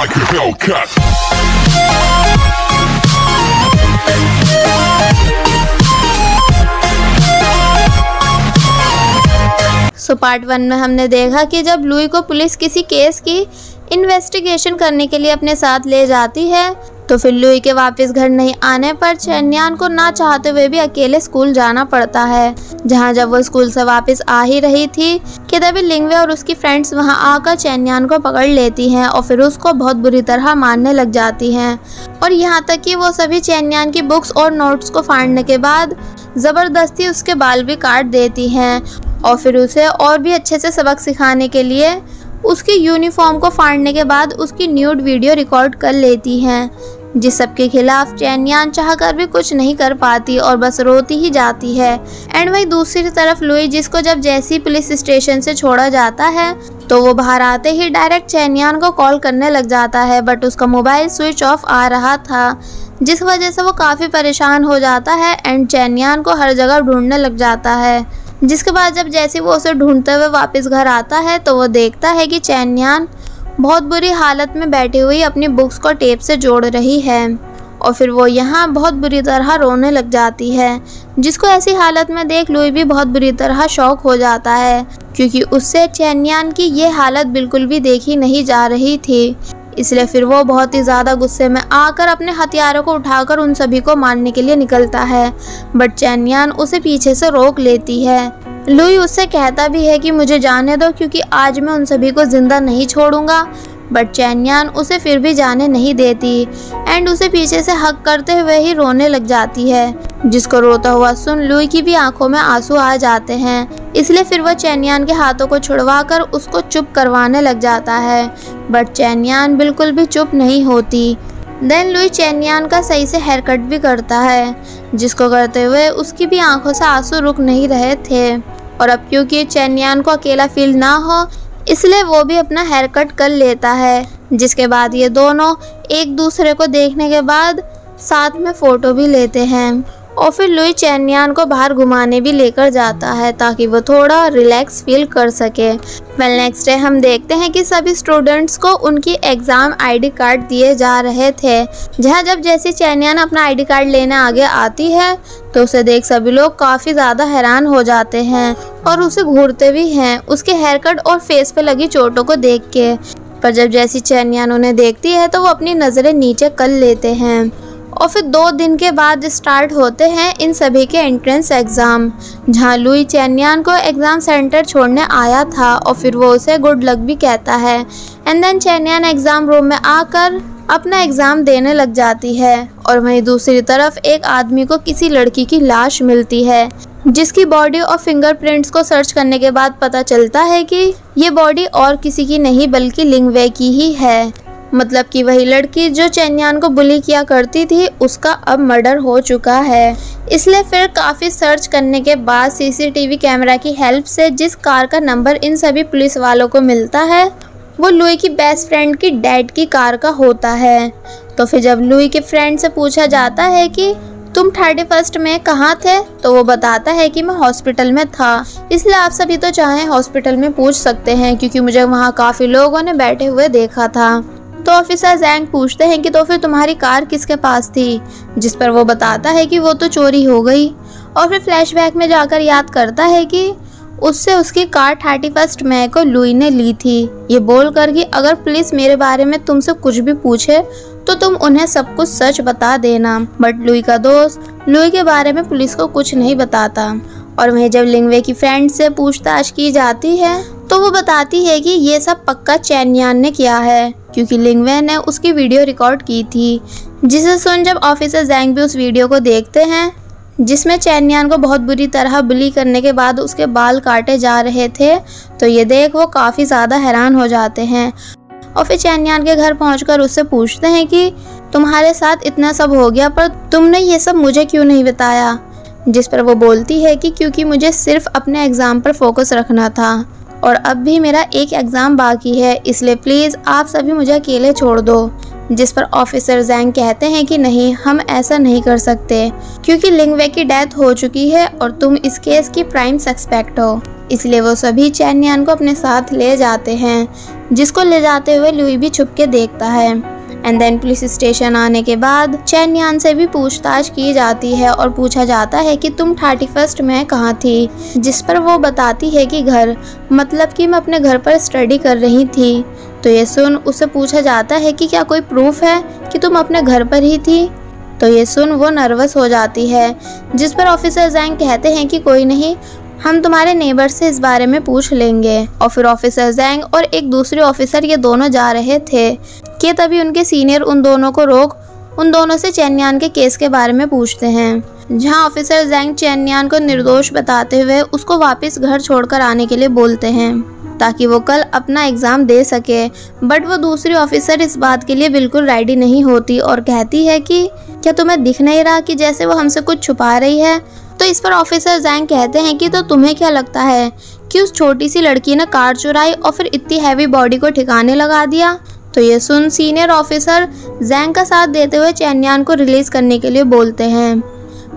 like a Hellcat. Part 1 में हमने देखा कि जब लुई को पुलिस किसी केस की इन्वेस्टिगेशन करने के लिए अपने साथ ले जाती है तो फिर लुई के वापस घर नहीं आने पर चैन्यान को ना चाहते हुए भी अकेले स्कूल जाना पड़ता है, जहां जब वो स्कूल से वापस आ ही रही थी कि तभी लिंगवे और उसकी फ्रेंड्स वहां आकर चैन्यान को पकड़ लेती हैं और फिर उसको बहुत बुरी तरह मारने लग जाती हैं और यहाँ तक कि वो सभी चैन्यान की बुक्स और नोट्स को फाड़ने के बाद ज़बरदस्ती उसके बाल भी काट देती हैं और फिर उसे और भी अच्छे से सबक सिखाने के लिए उसकी यूनिफॉर्म को फाड़ने के बाद उसकी न्यूड वीडियो रिकॉर्ड कर लेती हैं, जिस सब के खिलाफ चैन्यान चाहकर भी कुछ नहीं कर पाती और बस रोती ही जाती है। एंड वही दूसरी तरफ लुई, जिसको जब जैसी पुलिस स्टेशन से छोड़ा जाता है तो वो बाहर आते ही डायरेक्ट चैन्यान को कॉल करने लग जाता है, बट उसका मोबाइल स्विच ऑफ आ रहा था, जिस वजह से वो काफ़ी परेशान हो जाता है एंड चैन्यान को हर जगह ढूंढने लग जाता है। जिसके बाद जब जैसे वो उसे ढूंढते हुए वापस घर आता है तो वो देखता है कि चैन्यान बहुत बुरी हालत में बैठी हुई अपनी बुक्स को टेप से जोड़ रही है और फिर वो यहाँ बहुत बुरी तरह रोने लग जाती है, जिसको ऐसी हालत में देख लुई भी बहुत बुरी तरह शॉक हो जाता है क्योंकि उससे चैन्यान की ये हालत बिल्कुल भी देखी नहीं जा रही थी। इसलिए फिर वो बहुत ही ज़्यादा गुस्से में आकर अपने हथियारों को उठाकर उन सभी को मारने के लिए निकलता है, बट चैन्यान उसे पीछे से रोक लेती है। लुई उससे कहता भी है कि मुझे जाने दो क्योंकि आज मैं उन सभी को जिंदा नहीं छोड़ूंगा, बट चैन्यान उसे फिर भी जाने नहीं देती एंड उसे पीछे से हक करते हुए ही रोने लग जाती है, जिसको रोता हुआ सुन लुई की भी आंखों में आंसू आ जाते हैं। इसलिए फिर वह चैन्यान के हाथों को छुड़वाकर उसको चुप करवाने लग जाता है, बट चैन्यान बिल्कुल भी चुप नहीं होती। देन लुई चैन्यान का सही से हेयर कट भी करता है, जिसको करते हुए उसकी भी आंखों से आंसू रुक नहीं रहे थे और अब क्योंकि चैन्यान को अकेला फील ना हो इसलिए वो भी अपना हेयर कट कर लेता है। जिसके बाद ये दोनों एक दूसरे को देखने के बाद साथ में फ़ोटो भी लेते हैं और फिर लुई चैन्यान को बाहर घुमाने भी लेकर जाता है ताकि वो थोड़ा रिलैक्स फील कर सके। वेल नेक्स्ट डे हम देखते हैं कि सभी स्टूडेंट्स को उनकी एग्ज़ाम आईडी कार्ड दिए जा रहे थे, जहां जब जैसे चैन्यान अपना आईडी कार्ड लेने आगे आती है तो उसे देख सभी लोग काफ़ी ज़्यादा हैरान हो जाते हैं और उसे घूरते भी हैं उसके हेयर कट और फेस पे लगी चोटों को देख के। पर जब जैसी चैन्यान उन्हें देखती है तो वो अपनी नज़रें नीचे कर लेते हैं और फिर 2 दिन के बाद स्टार्ट होते हैं इन सभी के एंट्रेंस एग्ज़ाम, जहां लुई चैन्यान को एग्ज़ाम सेंटर छोड़ने आया था और फिर वो उसे गुड लक भी कहता है एंड देन चैन्यान एग्ज़ाम रूम में आकर अपना एग्ज़ाम देने लग जाती है और वहीं दूसरी तरफ एक आदमी को किसी लड़की की लाश मिलती है, जिसकी बॉडी और फिंगरप्रिंट्स को सर्च करने के बाद पता चलता है कि ये बॉडी और किसी की नहीं बल्कि लिंगवे की ही है। मतलब कि वही लड़की जो चैन्यान को बुली किया करती थी उसका अब मर्डर हो चुका है। इसलिए फिर काफ़ी सर्च करने के बाद सीसीटीवी कैमरा की हेल्प से जिस कार का नंबर इन सभी पुलिस वालों को मिलता है वो लुई की बेस्ट फ्रेंड की डैड की कार का होता है। तो फिर जब लुई के फ्रेंड से पूछा जाता है कि तुम 31 में कहाँ थे तो वो बताता है कि मैं हॉस्पिटल में था, इसलिए आप सभी तो चाहें हॉस्पिटल में पूछ सकते हैं क्योंकि मुझे वहाँ काफ़ी लोगों ने बैठे हुए देखा था। तो ऑफिसर जैंग पूछते हैं कि तो फिर तुम्हारी कार किसके पास थी, जिस पर वो बताता है कि वो तो चोरी हो गई और फिर फ्लैशबैक में जाकर याद करता है कि उससे उसकी कार 31 मई को लुई ने ली थी, ये बोलकर कि अगर पुलिस मेरे बारे में तुमसे कुछ भी पूछे तो तुम उन्हें सब कुछ सच बता देना। बट लुई का दोस्त लुई के बारे में पुलिस को कुछ नहीं बताता और वहीं जब लिंगवे की फ्रेंड से पूछताछ की जाती है तो वो बताती है कि ये सब पक्का चैन्यान ने किया है क्योंकि लिंगवे ने उसकी वीडियो रिकॉर्ड की थी। जिसे सुन जब ऑफिसर जैंग भी उस वीडियो को देखते हैं जिसमें चैन्यान को बहुत बुरी तरह बुली करने के बाद उसके बाल काटे जा रहे थे, तो ये देख वो काफ़ी ज़्यादा हैरान हो जाते हैं और फिर चैन्यान के घर पहुंचकर उससे पूछते हैं कि तुम्हारे साथ इतना सब हो गया पर तुमने ये सब मुझे क्यों नहीं बताया, जिस पर वो बोलती है कि क्योंकि मुझे सिर्फ अपने एग्ज़ाम पर फोकस रखना था और अब भी मेरा एक एग्ज़ाम बाकी है, इसलिए प्लीज़ आप सभी मुझे अकेले छोड़ दो। जिस पर ऑफिसर जैंग कहते हैं कि नहीं, हम ऐसा नहीं कर सकते क्योंकि लिंगवे की डेथ हो चुकी है और तुम इस केस की प्राइम सस्पेक्ट हो। इसलिए वो सभी चैन्यान को अपने साथ ले जाते हैं, जिसको ले जाते हुए लुई भी छुप के देखता है। एंड देन पुलिस स्टेशन आने के बाद चेन यान से भी पूछताछ की जाती है और पूछा जाता है कि तुम 31 में कहाँ थी, जिस पर वो बताती है कि घर, मतलब कि मैं अपने घर पर स्टडी कर रही थी। तो ये सुन उससे पूछा जाता है कि क्या कोई प्रूफ है कि तुम अपने घर पर ही थी। तो ये सुन वो नर्वस हो जाती है, जिस पर ऑफिसर जैंग कहते हैं कि कोई नहीं, हम तुम्हारे नेबर से इस बारे में पूछ लेंगे। और फिर ऑफिसर जैंग और एक दूसरे ऑफिसर ये दोनों जा रहे थे कि तभी उनके सीनियर उन दोनों को रोक उन दोनों से चेन यान के केस के बारे में पूछते हैं, जहां ऑफिसर जैंग चेन यान को निर्दोष बताते हुए उसको वापस घर छोड़कर आने के लिए बोलते हैं ताकि वो कल अपना एग्जाम दे सके। बट वो दूसरी ऑफिसर इस बात के लिए बिल्कुल रेडी नहीं होती और कहती है कि क्या तुम्हें दिख नहीं रहा कि जैसे वो हमसे कुछ छुपा रही है। तो इस पर ऑफिसर जैंग कहते हैं कि तो तुम्हें क्या लगता है कि उस छोटी सी लड़की ने कार चुराई और फिर इतनी हैवी बॉडी को ठिकाने लगा दिया। तो ये सुन सीनियर ऑफिसर जैंग का साथ देते हुए चेन यान को रिलीज करने के लिए बोलते हैं,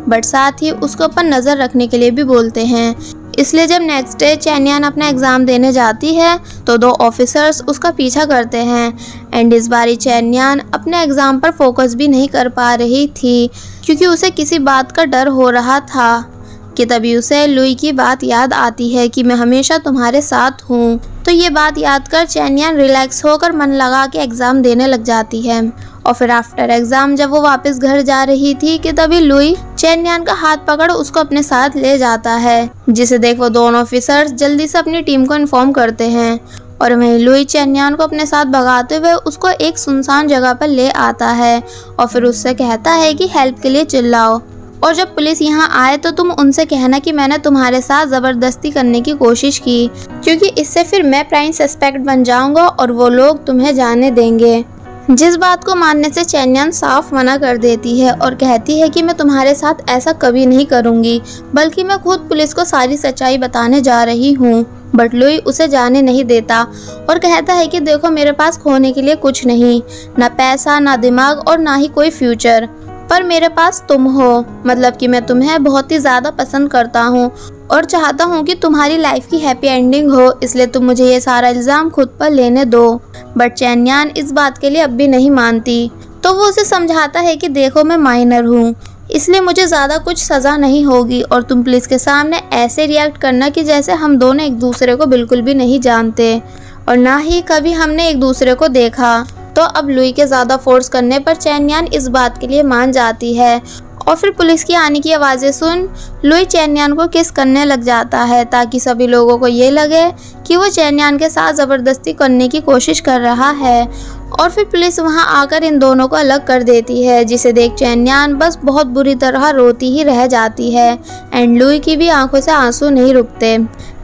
बट साथ ही उसके ऊपर नज़र रखने के लिए भी बोलते हैं। इसलिए जब नेक्स्ट डे चेन यान अपना एग्ज़ाम देने जाती है तो 2 ऑफिसर्स उसका पीछा करते हैं। एंड इस बारी चेन यान अपने एग्ज़ाम पर फोकस भी नहीं कर पा रही थी क्योंकि उसे किसी बात का डर हो रहा था कि तभी उसे लुई की बात याद आती है कि मैं हमेशा तुम्हारे साथ हूँ। तो ये बात याद कर चेन यान रिलैक्स होकर मन लगा के एग्ज़ाम देने लग जाती है। और फिर आफ्टर एग्ज़ाम जब वो वापस घर जा रही थी कि तभी लुई चेन यान का हाथ पकड़ उसको अपने साथ ले जाता है, जिसे देख वो दोनों ऑफिसर्स जल्दी से अपनी टीम को इन्फॉर्म करते हैं। और वहीं लुई चेन यान को अपने साथ भगाते हुए उसको एक सुनसान जगह पर ले आता है और फिर उससे कहता है कि हेल्प के लिए चिल्लाओ, और जब पुलिस यहाँ आए तो तुम उनसे कहना कि मैंने तुम्हारे साथ ज़बरदस्ती करने की कोशिश की, क्योंकि इससे फिर मैं प्राइम सस्पेक्ट बन जाऊंगा और वो लोग तुम्हें जाने देंगे। जिस बात को मानने से चेन यान साफ मना कर देती है और कहती है कि मैं तुम्हारे साथ ऐसा कभी नहीं करूँगी, बल्कि मैं खुद पुलिस को सारी सच्चाई बताने जा रही हूँ। बट लुई उसे जाने नहीं देता और कहता है कि देखो मेरे पास खोने के लिए कुछ नहीं, ना पैसा, ना दिमाग और ना ही कोई फ्यूचर, पर मेरे पास तुम हो, मतलब कि मैं तुम्हें बहुत ही ज़्यादा पसंद करता हूँ और चाहता हूँ कि तुम्हारी लाइफ की हैप्पी एंडिंग हो, इसलिए तुम मुझे ये सारा इल्ज़ाम खुद पर लेने दो। बट चेन यान इस बात के लिए अब भी नहीं मानती, तो वो उसे समझाता है कि देखो मैं माइनर हूँ, इसलिए मुझे ज़्यादा कुछ सज़ा नहीं होगी और तुम पुलिस के सामने ऐसे रिएक्ट करना कि जैसे हम दोनों एक दूसरे को बिल्कुल भी नहीं जानते और ना ही कभी हमने एक दूसरे को देखा। तो अब लुई के ज़्यादा फोर्स करने पर चेन यान इस बात के लिए मान जाती है और फिर पुलिस की आने की आवाज़ें सुन लुई चेन यान को किस करने लग जाता है ताकि सभी लोगों को ये लगे कि वो चेन यान के साथ ज़बरदस्ती करने की कोशिश कर रहा है। और फिर पुलिस वहां आकर इन दोनों को अलग कर देती है, जिसे देख चेन यान बस बहुत बुरी तरह रोती ही रह जाती है एंड लुई की भी आंखों से आंसू नहीं रुकते।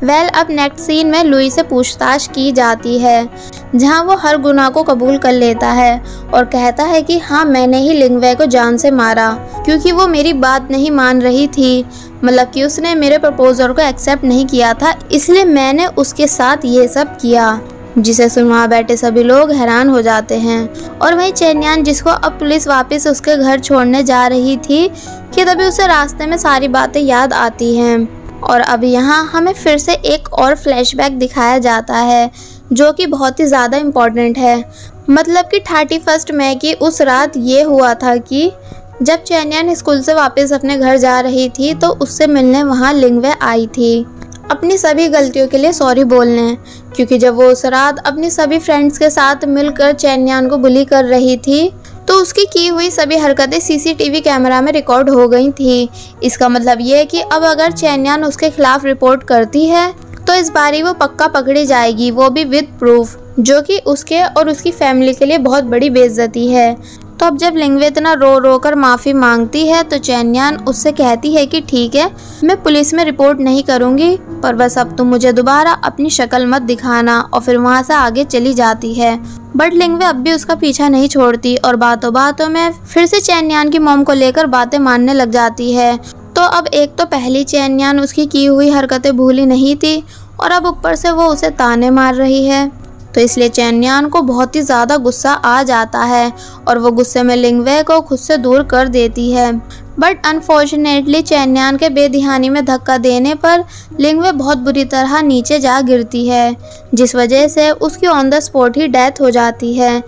अब नेक्स्ट सीन में लुई से पूछताछ की जाती है, जहां वो हर गुनाह को कबूल कर लेता है और कहता है कि हाँ मैंने ही लिंगवे को जान से मारा क्योंकि वो मेरी बात नहीं मान रही थी, मतलब कि उसने मेरे प्रपोजल को एक्सेप्ट नहीं किया था, इसलिए मैंने उसके साथ ये सब किया। जिसे सुन वहाँ बैठे सभी लोग हैरान हो जाते हैं। और वहीं चेन यान जिसको अब पुलिस वापस उसके घर छोड़ने जा रही थी कि तभी उसे रास्ते में सारी बातें याद आती हैं। और अब यहाँ हमें फिर से एक और फ्लैशबैक दिखाया जाता है जो कि बहुत ही ज़्यादा इम्पोर्टेंट है। मतलब कि 31 मई की उस रात ये हुआ था कि जब चेन यान स्कूल से वापस अपने घर जा रही थी तो उससे मिलने वहाँ लिंगवे आई थी अपनी सभी गलतियों के लिए सॉरी बोलने, क्योंकि जब वो उस रात अपनी सभी फ्रेंड्स के साथ मिलकर चेन यान को बुली कर रही थी तो उसकी की हुई सभी हरकतें सीसीटीवी कैमरा में रिकॉर्ड हो गई थी। इसका मतलब ये है कि अब अगर चेन यान उसके खिलाफ रिपोर्ट करती है तो इस बारी वो पक्का पकड़ी जाएगी, वो भी विद प्रूफ, जो कि उसके और उसकी फैमिली के लिए बहुत बड़ी बेइज्जती है। तो अब जब लिंगवे इतना रो रो कर माफ़ी मांगती है तो चेन यान उससे कहती है कि ठीक है मैं पुलिस में रिपोर्ट नहीं करूँगी, पर बस अब तुम मुझे दोबारा अपनी शक्ल मत दिखाना, और फिर वहाँ से आगे चली जाती है। बट लिंगवे अब भी उसका पीछा नहीं छोड़ती और बातों बातों में फिर से चेन यान की मॉम को लेकर बातें मानने लग जाती है। तो अब एक तो पहली चेन यान उसकी की हुई हरकतें भूली नहीं थी और अब ऊपर से वो उसे ताने मार रही है। तो इसलिए चेन्यान को बहुत ही ज़्यादा गुस्सा आ जाता है और वो गुस्से में लिंगवे को खुद से दूर कर देती है। बट अनफॉर्चुनेटली चेन्यान के बेध्यानी में धक्का देने पर लिंगवे बहुत बुरी तरह नीचे जा गिरती है, जिस वजह से उसकी on the spot he death हो जाती है।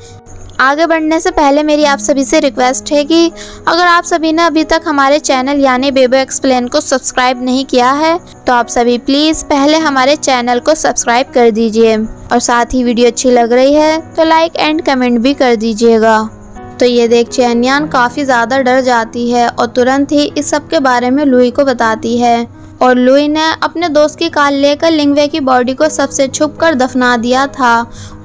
आगे बढ़ने से पहले मेरी आप सभी से रिक्वेस्ट है कि अगर आप सभी ने अभी तक हमारे चैनल यानी बेबो एक्सप्लेन को सब्सक्राइब नहीं किया है तो आप सभी प्लीज़ पहले हमारे चैनल को सब्सक्राइब कर दीजिए और साथ ही वीडियो अच्छी लग रही है तो लाइक एंड कमेंट भी कर दीजिएगा। तो ये देख चेन्यान काफ़ी ज़्यादा डर जाती है और तुरंत ही इस सब के बारे में लुई को बताती है और लुई ने अपने दोस्त की कार लेकर लिंगवे की बॉडी को सबसे छुपकर दफना दिया था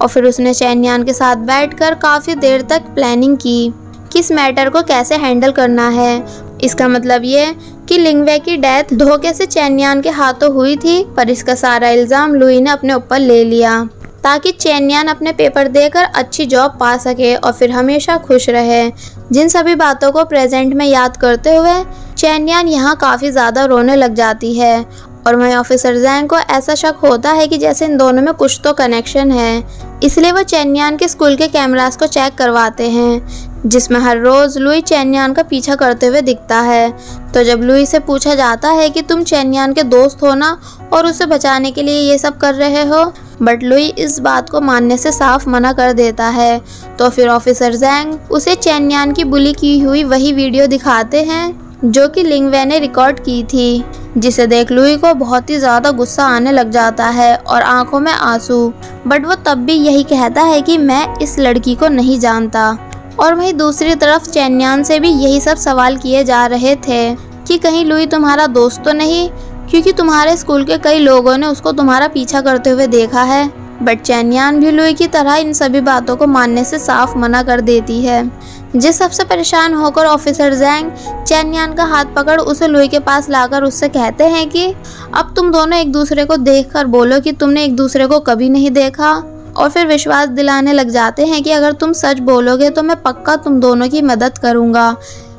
और फिर उसने चेन्यान के साथ बैठकर काफ़ी देर तक प्लानिंग की कि इस मैटर को कैसे हैंडल करना है। इसका मतलब ये कि लिंगवे की डेथ धोखे से चेन्यान के हाथों हुई थी, पर इसका सारा इल्ज़ाम लुई ने अपने ऊपर ले लिया ताकि चेन्यान अपने पेपर देकर अच्छी जॉब पा सके और फिर हमेशा खुश रहे। जिन सभी बातों को प्रेजेंट में याद करते हुए चेन्यान यहाँ काफ़ी ज़्यादा रोने लग जाती है और वहीं ऑफिसर जैंग को ऐसा शक होता है कि जैसे इन दोनों में कुछ तो कनेक्शन है, इसलिए वो चेन्यान के स्कूल के कैमरास को चेक करवाते हैं जिसमें हर रोज़ लुई चेन्यान का पीछा करते हुए दिखता है। तो जब लुई से पूछा जाता है कि तुम चेन्यान के दोस्त हो ना और उसे बचाने के लिए ये सब कर रहे हो, बट लुई इस बात को मानने से साफ मना कर देता है। तो फिर ऑफिसर जैंग उसे चेन्यान की बुली की हुई वही वीडियो दिखाते हैं जो कि लिंगवे ने रिकॉर्ड की थी, जिसे देख लुई को बहुत ही ज़्यादा गुस्सा आने लग जाता है और आंखों में आंसू। बट वो तब भी यही कहता है कि मैं इस लड़की को नहीं जानता। और वहीं दूसरी तरफ चेन्यान से भी यही सब सवाल किए जा रहे थे कि कहीं लुई तुम्हारा दोस्त तो नहीं, क्योंकि तुम्हारे स्कूल के कई लोगों ने उसको तुम्हारा पीछा करते हुए देखा है। बट चेन्यान भी लुई की तरह इन सभी बातों को मानने से साफ मना कर देती है, जिस सबसे परेशान होकर ऑफिसर जैंग चेन्यान का हाथ पकड़ उसे लुई के पास लाकर उससे कहते हैं कि अब तुम दोनों एक दूसरे को देखकर बोलो कि तुमने एक दूसरे को कभी नहीं देखा, और फिर विश्वास दिलाने लग जाते हैं कि अगर तुम सच बोलोगे तो मैं पक्का तुम दोनों की मदद करूँगा,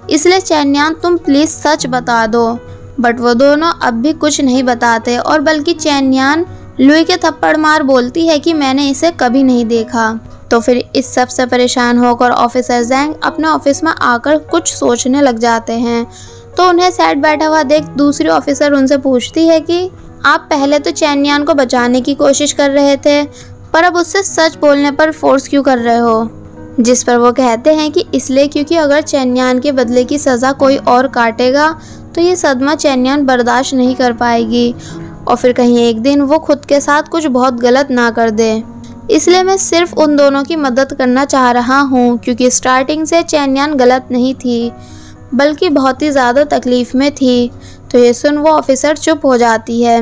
इसलिए चेन्यान तुम प्लीज़ सच बता दो। बट वो दोनों अब भी कुछ नहीं बताते और बल्कि चेन्यान लुई के थप्पड़ मार बोलती है कि मैंने इसे कभी नहीं देखा। तो फिर इस सब से परेशान होकर ऑफिसर जैंग अपने ऑफिस में आकर कुछ सोचने लग जाते हैं। तो उन्हें सैड बैठा हुआ देख दूसरी ऑफिसर उनसे पूछती है कि आप पहले तो चेन्यान को बचाने की कोशिश कर रहे थे, पर अब उससे सच बोलने पर फोर्स क्यों कर रहे हो? जिस पर वो कहते हैं कि इसलिए क्योंकि अगर चेन्यान के बदले की सज़ा कोई और काटेगा तो ये सदमा चेन्यान बर्दाश्त नहीं कर पाएगी और फिर कहीं एक दिन वो खुद के साथ कुछ बहुत गलत ना कर दे। इसलिए मैं सिर्फ उन दोनों की मदद करना चाह रहा हूँ, क्योंकि स्टार्टिंग से चेन्यान गलत नहीं थी बल्कि बहुत ही ज़्यादा तकलीफ़ में थी। तो ये सुन वो ऑफिसर चुप हो जाती है।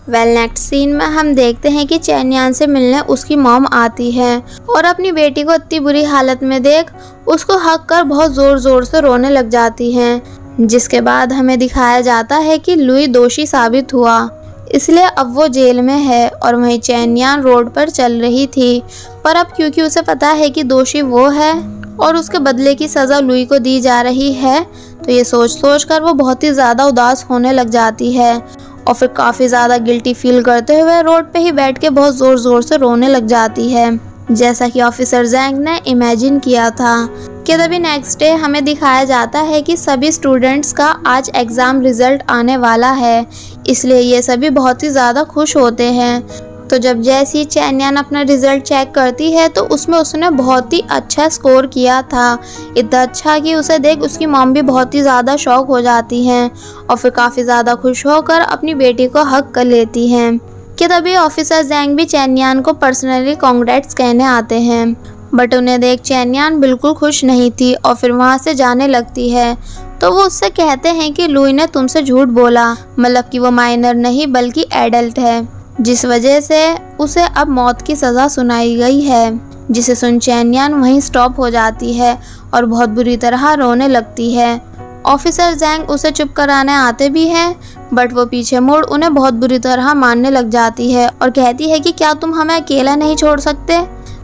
नेक्स्ट सीन में हम देखते हैं कि चेन्यान से मिलने उसकी मॉम आती है और अपनी बेटी को इतनी बुरी हालत में देख उसको हक कर बहुत ज़ोर ज़ोर से रोने लग जाती हैं, जिसके बाद हमें दिखाया जाता है कि लुई दोषी साबित हुआ, इसलिए अब वो जेल में है और वहीं चेन्यान रोड पर चल रही थी। पर अब क्योंकि उसे पता है कि दोषी वो है और उसके बदले की सज़ा लुई को दी जा रही है, तो ये सोच कर वो बहुत ही ज़्यादा उदास होने लग जाती है और फिर काफ़ी ज़्यादा गिल्टी फील करते हुए रोड पे ही बैठ के बहुत ज़ोर ज़ोर से रोने लग जाती है, जैसा कि ऑफिसर जैंग ने इमेजिन किया था। कि तभी नेक्स्ट डे हमें दिखाया जाता है कि सभी स्टूडेंट्स का आज एग्ज़ाम रिज़ल्ट आने वाला है, इसलिए ये सभी बहुत ही ज़्यादा खुश होते हैं। तो जब जैसी चेन्यान अपना रिज़ल्ट चेक करती है तो उसमें उसने बहुत ही अच्छा स्कोर किया था, इतना अच्छा कि उसे देख उसकी मॉम भी बहुत ही ज़्यादा शॉक हो जाती हैं और फिर काफ़ी ज़्यादा खुश होकर अपनी बेटी को हक कर लेती हैं। कि तभी ऑफिसर जैंग भी चेन्यान को पर्सनली कांग्रेट्स कहने आते हैं, बट उन्हें देख चेन्यान बिल्कुल खुश नहीं थी और फिर वहाँ से जाने लगती है। तो वो उससे कहते हैं कि लुई ने तुमसे झूठ बोला, मतलब कि वो माइनर नहीं बल्कि एडल्ट है, जिस वजह से उसे अब मौत की सज़ा सुनाई गई है। जिसे सुन चेन्यान वहीं स्टॉप हो जाती है और बहुत बुरी तरह रोने लगती है। ऑफिसर जैंग उसे चुप कराने आते भी हैं, बट वो पीछे मुड़ उन्हें बहुत बुरी तरह मारने लग जाती है और कहती है कि क्या तुम हमें अकेला नहीं छोड़ सकते,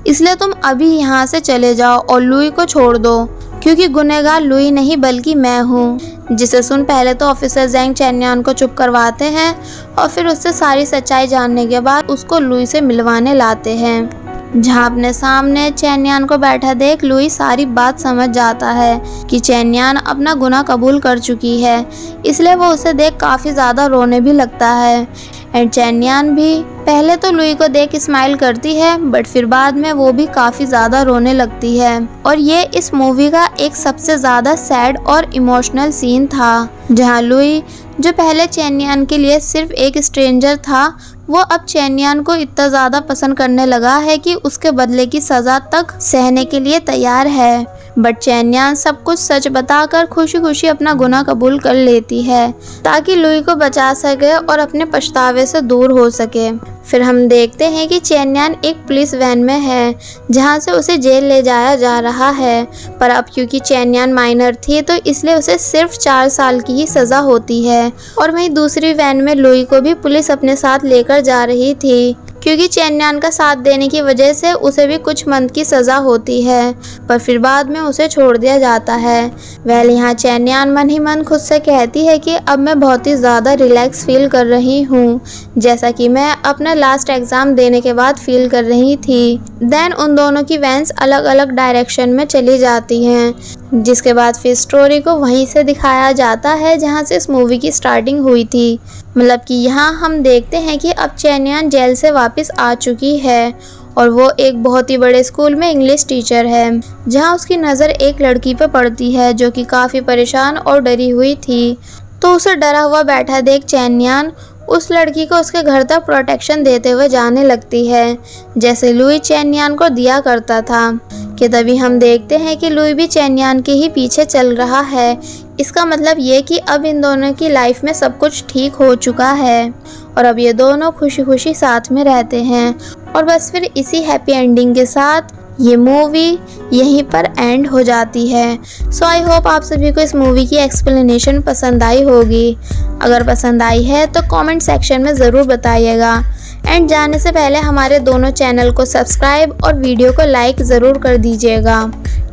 इसलिए तुम अभी यहाँ से चले जाओ और लुई को छोड़ दो, क्योंकि गुनहगार लुई नहीं बल्कि मैं हूँ। जिसे सुन पहले तो ऑफिसर जैंग चेन्यान को चुप करवाते हैं और फिर उससे सारी सच्चाई जानने के बाद उसको लुई से मिलवाने लाते हैं। जहां अपने सामने चेन्यान को बैठा देख लुई सारी बात समझ जाता है कि चेन्यान अपना गुनाह कबूल कर चुकी है, इसलिए वो उसे देख काफ़ी ज़्यादा रोने भी लगता है। एंड चेन्यान भी पहले तो लुई को देख स्माइल करती है, बट फिर बाद में वो भी काफ़ी ज़्यादा रोने लगती है। और ये इस मूवी का एक सबसे ज़्यादा सैड और इमोशनल सीन था, जहाँ लुई जो पहले चेन्यान के लिए सिर्फ एक स्ट्रेंजर था, वो अब चेन्यान को इतना ज़्यादा पसंद करने लगा है कि उसके बदले की सज़ा तक सहने के लिए तैयार है। बट चेन्यान सब कुछ सच बताकर खुशी खुशी अपना गुनाह कबूल कर लेती है ताकि लुई को बचा सके और अपने पछतावे से दूर हो सके। फिर हम देखते हैं कि चेन्यान एक पुलिस वैन में है जहां से उसे जेल ले जाया जा रहा है, पर अब क्योंकि चेन्यान माइनर थी तो इसलिए उसे सिर्फ 4 साल की ही सज़ा होती है। और वहीं दूसरी वैन में लुई को भी पुलिस अपने साथ लेकर जा रही थी क्योंकि चेन्यान का साथ देने की वजह से उसे भी कुछ मंथ की सज़ा होती है, पर फिर बाद में उसे छोड़ दिया जाता है। वेल यहाँ चेन्यान मन ही मन खुद से कहती है कि अब मैं बहुत ही ज़्यादा रिलैक्स फील कर रही हूँ, जैसा कि मैं अपना लास्ट एग्ज़ाम देने के बाद फील कर रही थी। देन उन दोनों की वैन्स अलग अलग डायरेक्शन में चली जाती हैं, जिसके बाद फिर स्टोरी को वहीं से दिखाया जाता है जहाँ से इस मूवी की स्टार्टिंग हुई थी। मतलब कि यहाँ हम देखते हैं कि अब चेन्यान जेल से वापस आ चुकी है और वो एक बहुत ही बड़े स्कूल में इंग्लिश टीचर है, जहाँ उसकी नज़र एक लड़की पे पड़ती है जो कि काफ़ी परेशान और डरी हुई थी। तो उसे डरा हुआ बैठा देख चेन्यान उस लड़की को उसके घर तक प्रोटेक्शन देते हुए जाने लगती है, जैसे लुई चेन्यान को दिया करता था। कि तभी हम देखते हैं कि लुई भी चेन्यान के ही पीछे चल रहा है। इसका मतलब ये कि अब इन दोनों की लाइफ में सब कुछ ठीक हो चुका है और अब ये दोनों खुशी खुशी साथ में रहते हैं। और बस फिर इसी हैप्पी एंडिंग के साथ ये मूवी यहीं पर एंड हो जाती है। सो आई होप आप सभी को इस मूवी की एक्सप्लेनेशन पसंद आई होगी। अगर पसंद आई है तो कमेंट सेक्शन में ज़रूर बताइएगा। एंड जाने से पहले हमारे दोनों चैनल को सब्सक्राइब और वीडियो को लाइक ज़रूर कर दीजिएगा।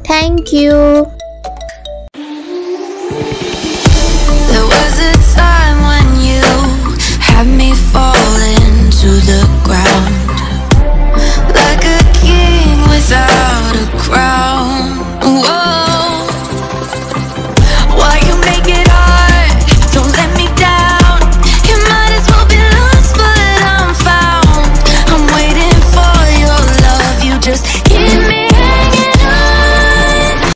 Thank you.